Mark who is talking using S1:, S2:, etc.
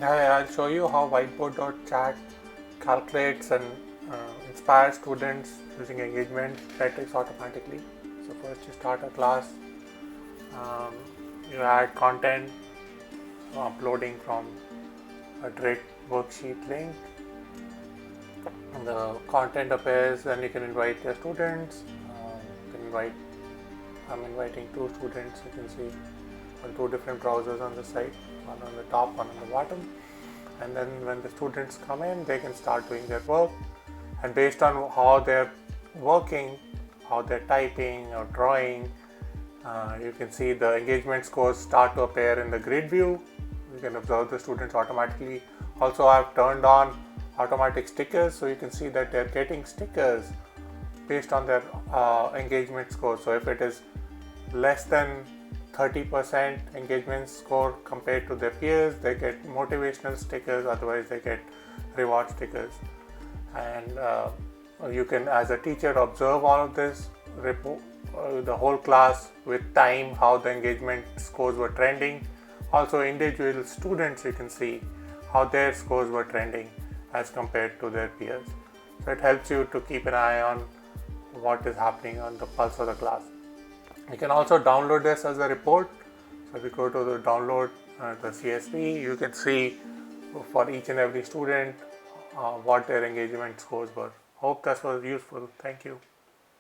S1: I'll show you how whiteboard.chat calculates and inspires students using engagement metrics automatically. So first you start a class, um, you add content, uploading from a direct worksheet link. The content appears, and you can invite your students. You can invite. I'm inviting two students. You can see on two different browsers on the site, one on the top, one on the bottom. And then when the students come in, they can start doing their work. And based on how they're working, how they're typing or drawing, you can see the engagement scores start to appear in the grid view. You can observe the students automatically. Also, I've turned on automatic stickers, so you can see that they're getting stickers based on their engagement score. So if it is less than 30% engagement score compared to their peers, they get motivational stickers, otherwise they get reward stickers. And you can, as a teacher, observe all of this, the whole class with time, how the engagement scores were trending. Also, individual students, you can see how their scores were trending as compared to their peers. So it helps you to keep an eye on what is happening on the pulse of the class. You can also download this as a report. So if you go to the download the CSV, you can see for each and every student what their engagement scores were. Hope that was useful. Thank you.